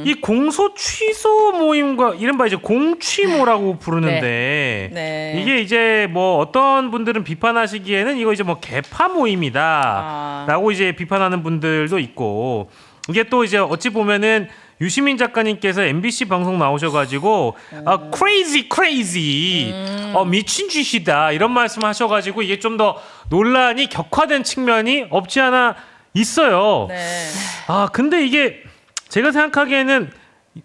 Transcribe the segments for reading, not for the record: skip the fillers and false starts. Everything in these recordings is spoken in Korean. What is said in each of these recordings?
이 공소 취소 모임과 이른바 이제 공취모라고 부르는데 네. 이게 이제 뭐 어떤 분들은 비판하시기에는 이거 이제 뭐 개파 모임이다라고 이제 비판하는 분들도 있고 이게 또 이제 어찌 보면은 유시민 작가님께서 MBC 방송 나오셔가지고 crazy 미친 짓이다 이런 말씀하셔가지고 이게 좀 더 논란이 격화된 측면이 없지 않아 있어요. 네. 근데 이게 제가 생각하기에는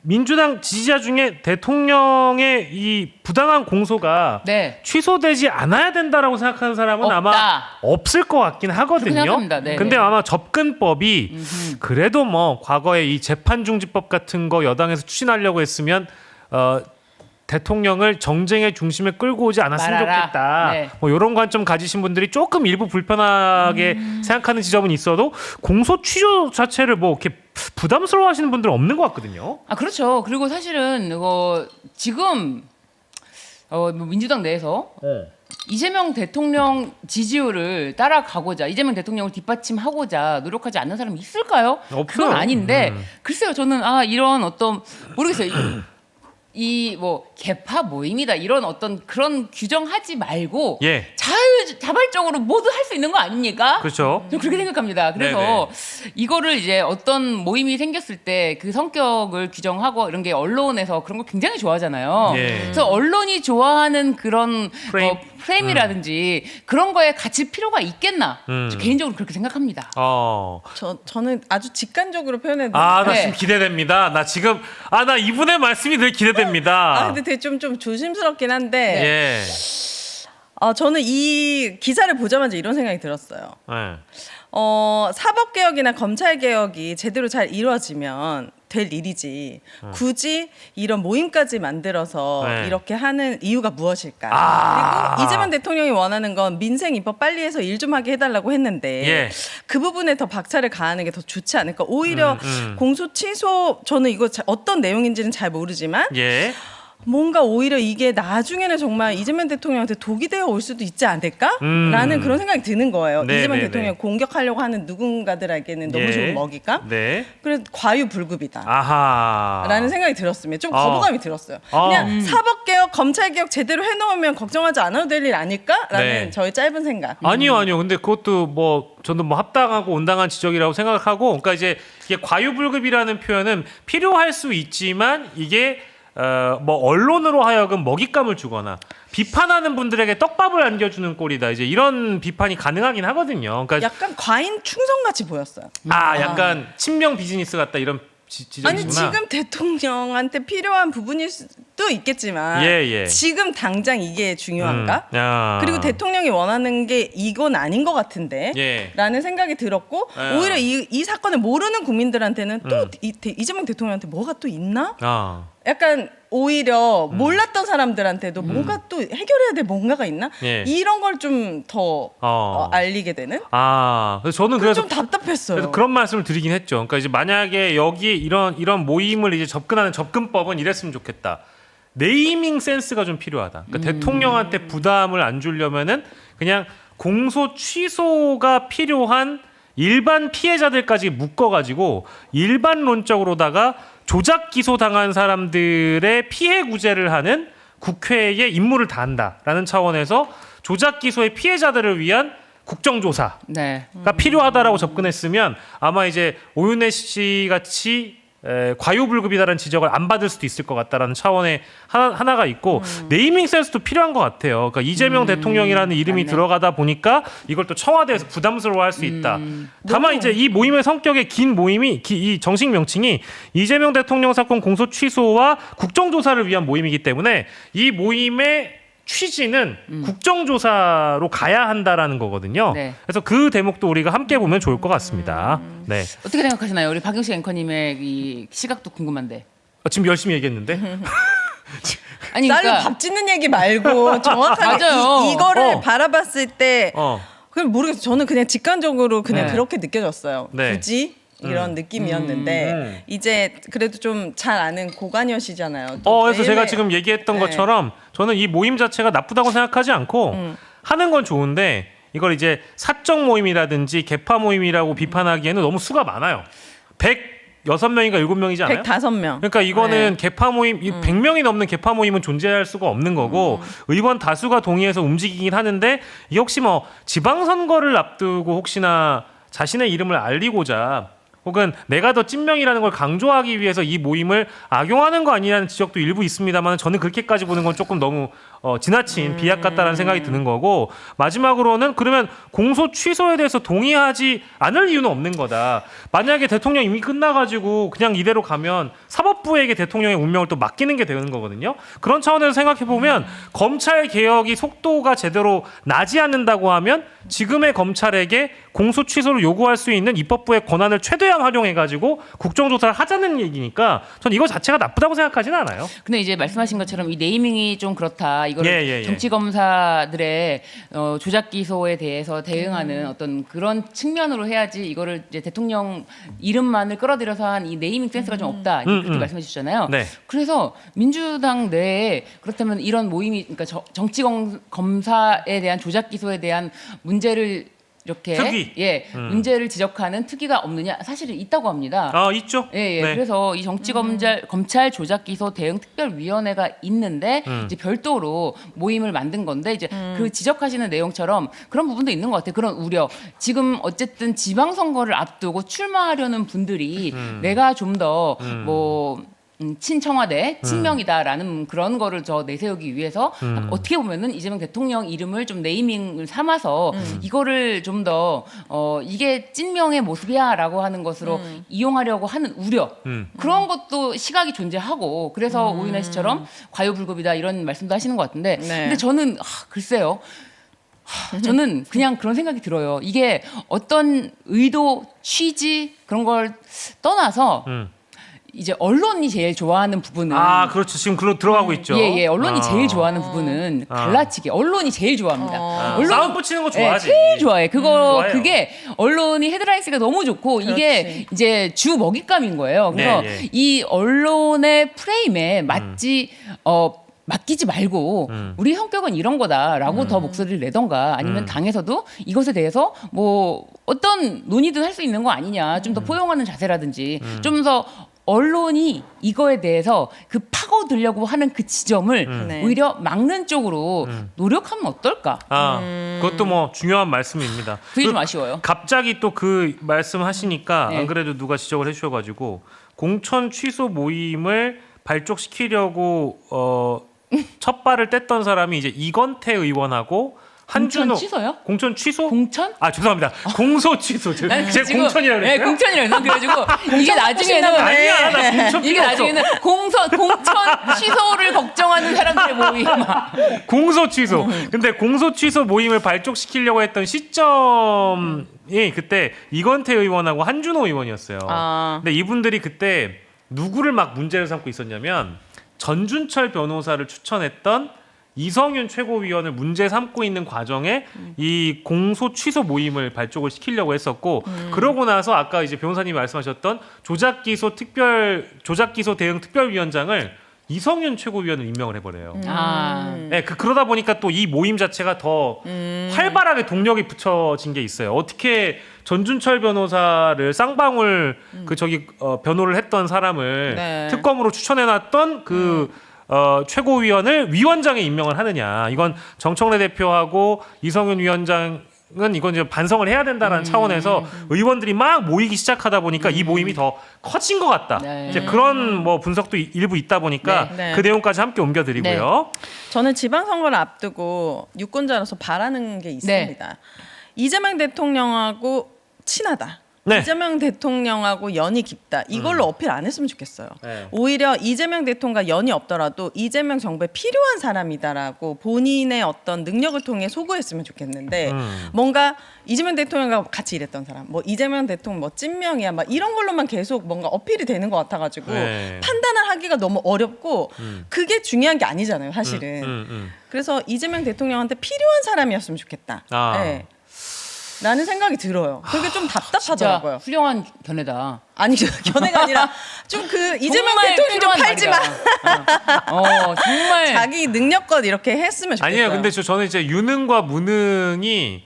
민주당 지지자 중에 대통령의 이 부당한 공소가 네. 취소되지 않아야 된다라고 생각하는 사람은 없다. 아마 없을 것 같긴 하거든요. 생각합니다. 네, 근데 네. 아마 접근법이 그래도 뭐 과거에 이 재판중지법 같은 거 여당에서 추진하려고 했으면 대통령을 정쟁의 중심에 끌고 오지 않았으면 말아라. 좋겠다. 네. 뭐 이런 관점 가지신 분들이 조금 일부 불편하게 생각하는 지점은 있어도 공소 취소 자체를 뭐 이렇게 부담스러워하시는 분들은 없는 것 같거든요. 그렇죠. 그리고 사실은 이거 지금 뭐 민주당 내에서 이재명 대통령 지지율을 따라가고자 이재명 대통령을 뒷받침하고자 노력하지 않는 사람이 있을까요? 없어요. 그건 아닌데 글쎄요. 저는 이런 어떤 모르겠어요. 이 뭐 개파 모임이다 이런 어떤 그런 규정하지 말고 예. 자발적으로 모두 할 수 있는 거 아닙니까? 그렇죠. 저는 그렇게 생각합니다. 그래서 이거를 이제 어떤 모임이 생겼을 때 그 성격을 규정하고 이런 게 언론에서 그런 거 굉장히 좋아하잖아요. 예. 그래서 언론이 좋아하는 그런 프레임? 프레임이라든지 그런 거에 갇힐 필요가 있겠나? 저 개인적으로 그렇게 생각합니다. 저는 아주 직관적으로 표현해도 나 네. 지금 기대됩니다. 나 지금 나 이분의 말씀이 되게 기대됩니다. 근데 되게 좀 조심스럽긴 한데 예. 저는 이 기사를 보자마자 이런 생각이 들었어요. 예. 사법개혁이나 검찰개혁이 제대로 잘 이루어지면 될 일이지 굳이 이런 모임까지 만들어서 네. 이렇게 하는 이유가 무엇일까? 그리고 이재명 대통령이 원하는 건 민생 입법 빨리 해서 일 좀 하게 해달라고 했는데 예. 그 부분에 더 박차를 가하는 게 더 좋지 않을까? 오히려 공소 취소 저는 이거 어떤 내용인지는 잘 모르지만 예. 뭔가 오히려 이게 나중에는 정말 이재명 대통령한테 독이 되어 올 수도 있지 않을까라는 그런 생각이 드는 거예요. 네, 이재명 네, 대통령 네. 공격하려고 하는 누군가들에게는 너무 예. 좋은 먹이감. 네. 그래서 과유불급이다. 아하. 라는 생각이 들었습니다. 좀 거부감이 들었어요. 그냥 사법개혁, 검찰개혁 제대로 해놓으면 걱정하지 않아도 될 일 아닐까라는 네. 저의 짧은 생각. 아니요. 근데 그것도 뭐 저는 뭐 합당하고 온당한 지적이라고 생각하고, 그러니까 이제 이게 과유불급이라는 표현은 필요할 수 있지만 이게 뭐 언론으로 하여금 먹잇감을 주거나 비판하는 분들에게 떡밥을 안겨주는 꼴이다. 이제 이런 비판이 가능하긴 하거든요. 그러니까 약간 과잉 충성같이 보였어요. 약간 친명 비즈니스 같다 이런 지적이구나. 아니 지금 대통령한테 필요한 부분일 수도 있겠지만 예. 지금 당장 이게 중요한가? 야. 그리고 대통령이 원하는 게 이건 아닌 것 같은데 예. 라는 생각이 들었고 오히려 이 사건을 모르는 국민들한테는 또 이재명 대통령한테 뭐가 또 있나? 약간 오히려 몰랐던 사람들한테도 뭔가 또 해결해야 될 뭔가가 있나? 예. 이런 걸 좀 더 알리게 되는? 그래서 저는 그래서 좀 답답했어요. 그래서 그런 말씀을 드리긴 했죠. 그러니까 이제 만약에 여기 이런 모임을 이제 접근하는 접근법은 이랬으면 좋겠다. 네이밍 센스가 좀 필요하다. 그러니까 대통령한테 부담을 안 주려면은 그냥 공소 취소가 필요한 일반 피해자들까지 묶어가지고 일반론적으로다가 조작 기소 당한 사람들의 피해 구제를 하는 국회의 임무를 다한다라는 차원에서 조작 기소의 피해자들을 위한 국정조사가 필요하다라고 접근했으면 아마 이제 오윤혜 씨 같이 과유불급이다라는 지적을 안 받을 수도 있을 것 같다라는 차원의 하나가 있고 네이밍 센스도 필요한 것 같아요. 그러니까 이재명 대통령이라는 이름이 들어가다 보니까 이걸 또 청와대에서 부담스러워할 수 있다. 다만 이제 이 모임의 성격의 긴 모임이 이 정식 명칭이 이재명 대통령 사건 공소 취소와 국정조사를 위한 모임이기 때문에 이 모임의 취지는 국정조사로 가야 한다라는 거거든요. 네. 그래서 그 대목도 우리가 함께 보면 좋을 것 같습니다. 네. 어떻게 생각하시나요? 우리 박영식 앵커님의 이 시각도 궁금한데. 지금 열심히 얘기했는데. 아니 쌀로 그러니까 밥 짓는 얘기 말고 정확하게 맞아요. 이거를 바라봤을 때 어. 그냥 모르겠어요. 저는 그냥 직관적으로 그냥 네. 그렇게 느껴졌어요. 네. 굳이 이런 느낌이었는데 이제 그래도 좀 잘 아는 고관여시잖아요. 그래서 제가 지금 얘기했던 네. 것처럼 저는 이 모임 자체가 나쁘다고 생각하지 않고 하는 건 좋은데 이걸 이제 사적 모임이라든지 개파 모임이라고 비판하기에는 너무 수가 많아요. 106명인가 7명이지 않아요? 105명. 그러니까 이거는 개파 모임 100명이 넘는 개파 모임은 존재할 수가 없는 거고 의원 다수가 동의해서 움직이긴 하는데 이게 혹시 뭐 지방선거를 앞두고 혹시나 자신의 이름을 알리고자 혹은 내가 더 찐명이라는 걸 강조하기 위해서 이 모임을 악용하는 거 아니냐는 지적도 일부 있습니다만 저는 그렇게까지 보는 건 조금 너무 지나친 비약 같다라는 생각이 드는 거고 마지막으로는 그러면 공소 취소에 대해서 동의하지 않을 이유는 없는 거다. 만약에 대통령 이미 끝나가지고 그냥 이대로 가면 사법부에게 대통령의 운명을 또 맡기는 게 되는 거거든요. 그런 차원에서 생각해 보면 검찰 개혁이 속도가 제대로 나지 않는다고 하면 지금의 검찰에게 공소 취소를 요구할 수 있는 입법부의 권한을 최대한 활용해가지고 국정조사를 하자는 얘기니까 전 이거 자체가 나쁘다고 생각하지는 않아요. 근데 이제 말씀하신 것처럼 이 네이밍이 좀 그렇다. 이거를 정치 검사들의 조작 기소에 대해서 대응하는 어떤 그런 측면으로 해야지 이거를 이제 대통령 이름만을 끌어들여서 한 이 네이밍 센스가 좀 없다. 그렇게 말씀해 주셨잖아요. 네. 그래서 민주당 내에 그렇다면 이런 모임이 그러니까 정치 검사에 대한 조작 기소에 대한 문제를 이렇게 특위. 문제를 지적하는 특위가 없느냐? 사실은 있다고 합니다. 아 있죠. 예. 네. 그래서 이 검찰 조작 기소 대응 특별위원회가 있는데 이제 별도로 모임을 만든 건데 이제 그 지적하시는 내용처럼 그런 부분도 있는 것 같아요. 그런 우려. 지금 어쨌든 지방선거를 앞두고 출마하려는 분들이 내가 좀 더 친청와대, 친명이다라는 그런 거를 내세우기 위해서 어떻게 보면은 이재명 대통령 이름을 좀 네이밍을 삼아서 이거를 좀 더 이게 찐명의 모습이야라고 하는 것으로 이용하려고 하는 우려 그런 것도 시각이 존재하고 그래서 오인하 씨처럼 과유불급이다 이런 말씀도 하시는 것 같은데 근데 저는 글쎄요. 저는 그냥 그런 생각이 들어요. 이게 어떤 의도, 취지 그런 걸 떠나서 이제 언론이 제일 좋아하는 부분은 그렇죠. 지금 그로 들어가고 있죠. 예. 언론이 제일 좋아하는 부분은 갈라치기. 언론이 제일 좋아합니다. 언론 싸움 붙이는 거 좋아하지. 제일 좋아해. 좋아요. 그게 언론이 헤드라인스가 너무 좋고 이게 그렇지. 이제 주 먹잇감인 거예요. 그래서 네. 이 언론의 프레임에 맡기지 말고 우리 성격은 이런 거다라고 더 목소리를 내던가 아니면 당에서도 이것에 대해서 뭐 어떤 논의든 할 수 있는 거 아니냐 좀 더 포용하는 자세라든지 좀 더 언론이 이거에 대해서 그 파고들려고 하는 그 지점을 네. 오히려 막는 쪽으로 노력하면 어떨까? 그것도 뭐 중요한 말씀입니다. 그게 좀 아쉬워요. 갑자기 또 그 말씀하시니까 네. 안 그래도 누가 지적을 해주셔가지고 공천 취소 모임을 발족시키려고 첫 발을 뗐던 사람이 이제 이건태 의원하고 한준호 공천 취소요? 공천 취소? 공천? 죄송합니다. 공소 취소. 제가 공천이라고 네, 그랬어요? 공천이라고 그래가지고 이게 나중에는 아니야, 나 공천 이게 필요 없어. 나중에는 공천 취소를 걱정하는 사람들의 모임. 공소 취소. 근데 공소 취소 모임을 발족시키려고 했던 시점이 그때 이건태 의원하고 한준호 의원이었어요. 근데 이분들이 그때 누구를 막 문제를 삼고 있었냐면 전준철 변호사를 추천했던 이성윤 최고위원을 문제 삼고 있는 과정에 이 공소 취소 모임을 발족을 시키려고 했었고 그러고 나서 아까 이제 변호사님이 말씀하셨던 조작 기소 대응 특별위원장을 이성윤 최고위원을 임명을 해버려요. 네, 그러다 보니까 또 이 모임 자체가 더 활발하게 동력이 붙여진 게 있어요. 어떻게 전준철 변호사를 쌍방울 변호를 했던 사람을 네. 특검으로 추천해놨던 최고위원을 위원장에 임명을 하느냐. 이건 정청래 대표하고 이성윤 위원장은 이건 이제 반성을 해야 된다라는 차원에서 의원들이 막 모이기 시작하다 보니까 이 모임이 더 커진 것 같다. 네. 이제 그런 뭐 분석도 일부 있다 보니까 네. 그 내용까지 함께 옮겨드리고요. 저는 지방선거를 앞두고 유권자로서 바라는 게 있습니다. 이재명 대통령하고 친하다. 네. 이재명 대통령하고 연이 깊다. 이걸로 어필 안 했으면 좋겠어요. 네. 오히려 이재명 대통령과 연이 없더라도 이재명 정부에 필요한 사람이다라고 본인의 어떤 능력을 통해 소구했으면 좋겠는데 뭔가 이재명 대통령과 같이 일했던 사람, 뭐 이재명 대통령 뭐 찐명이야, 막 이런 걸로만 계속 뭔가 어필이 되는 것 같아가지고 네. 판단을 하기가 너무 어렵고 그게 중요한 게 아니잖아요, 사실은. 그래서 이재명 대통령한테 필요한 사람이었으면 좋겠다. 네. 라는 생각이 들어요. 그게 좀 답답하더라고요. 진짜 훌륭한 견해다. 아니 견해가 아니라 좀 그 이재명 대통령 좀 팔지 마. 정말 자기 능력껏 이렇게 했으면 좋겠어요. 아니에요. 근데 저는 이제 유능과 무능이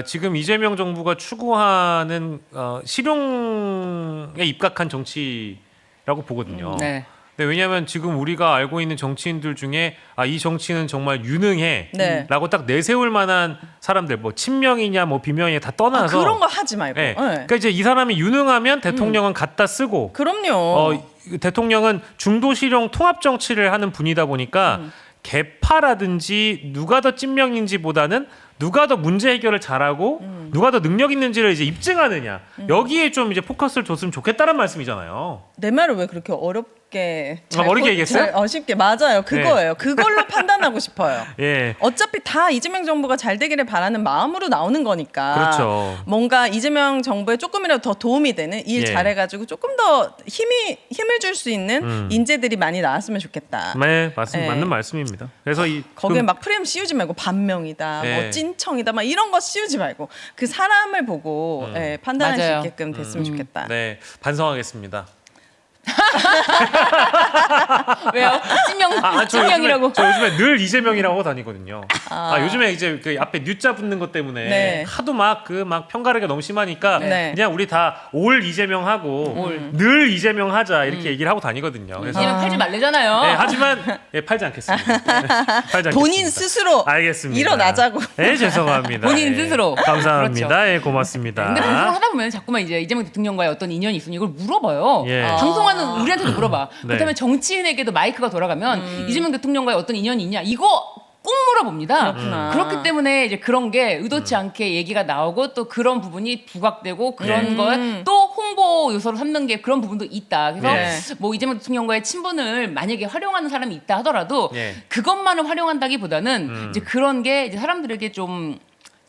지금 이재명 정부가 추구하는 실용에 입각한 정치라고 보거든요. 네. 네, 왜냐하면 지금 우리가 알고 있는 정치인들 중에 이 정치는 정말 유능해 네. 라고 딱 내세울 만한 사람들 뭐 친명이냐 뭐 비명이냐 다 떠나서 그런 거 하지 말고. 네. 네. 그러니까 이제 이 사람이 유능하면 대통령은 갖다 쓰고 그럼요. 대통령은 중도 실용 통합 정치를 하는 분이다 보니까 개파라든지 누가 더 찐명인지보다는 누가 더 문제 해결을 잘하고 누가 더 능력 있는지를 이제 입증하느냐 여기에 좀 이제 포커스를 줬으면 좋겠다는 말씀이잖아요. 내 말을 왜 그렇게 어렵게 어렵게 얘기했어요? 쉽게 맞아요. 그거예요. 그걸로 판단하고 싶어요. 예. 어차피 다 이재명 정부가 잘 되기를 바라는 마음으로 나오는 거니까. 그렇죠. 뭔가 이재명 정부에 조금이라도 더 도움이 되는 일 예. 잘해가지고 조금 더 힘을 줄 수 있는 인재들이 많이 나왔으면 좋겠다. 네, 맞습니다. 예. 맞는 말씀입니다. 그래서 거기에 막 프레임 씌우지 말고 반명이다, 예. 뭐 찐청이다, 막 이런 거 씌우지 말고 그 사람을 보고 판단할 맞아요. 수 있게끔 됐으면 좋겠다. 네, 반성하겠습니다. 왜요? 찐명이라고. 저 요즘에 늘 이재명이라고 하고 다니거든요. 요즘에 이제 그 앞에 뉴자 붙는 것 때문에 네. 하도 막 평가르기가 너무 심하니까 네. 그냥 우리 다 올 이재명 하고 늘 이재명 하자 이렇게 얘기를 하고 다니거든요. 그래서 이재명 팔지 말래잖아요. 네, 하지만 팔지 않겠습니다. 네, 팔지 본인 않겠습니다. 스스로 알겠습니다. 일어나자고. 네, 죄송합니다. 본인 네. 스스로. 감사합니다. 그렇죠. 예, 고맙습니다. 근데 방송을 하다 보면 자꾸만 이제 이재명 대통령과의 어떤 인연이 있으면 이걸 물어봐요. 예. 방송하는 우리한테도 물어봐. 네. 그렇다면 정치인에게도 마이크가 돌아가면 이재명 대통령과의 어떤 인연이 있냐 이거 꼭 물어봅니다. 그렇구나. 그렇기 때문에 이제 그런 게 의도치 않게 얘기가 나오고 또 그런 부분이 부각되고 그런 네. 걸 또 홍보 요소로 삼는 게 그런 부분도 있다. 그래서 네. 뭐 이재명 대통령과의 친분을 만약에 활용하는 사람이 있다 하더라도 네. 그것만을 활용한다기보다는 이제 그런 게 이제 사람들에게 좀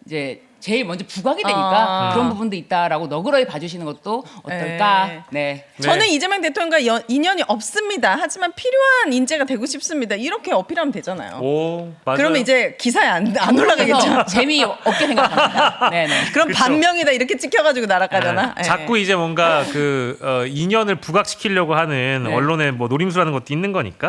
이제 제일 먼저 부각이 되니까 그런 부분도 있다라고 너그러이 봐주시는 것도 어떨까. 네. 저는 이재명 대통령과 인연이 없습니다. 하지만 필요한 인재가 되고 싶습니다. 이렇게 어필하면 되잖아요. 오, 맞아요. 그러면 이제 기사에 안 올라가겠죠. 그래서 재미없게 생각합니다. 네네. 그럼 그쵸. 반명이다 이렇게 찍혀가지고 날아가잖아. 네. 자꾸 이제 뭔가 인연을 부각시키려고 하는 네. 언론의 뭐 노림수라는 것도 있는 거니까.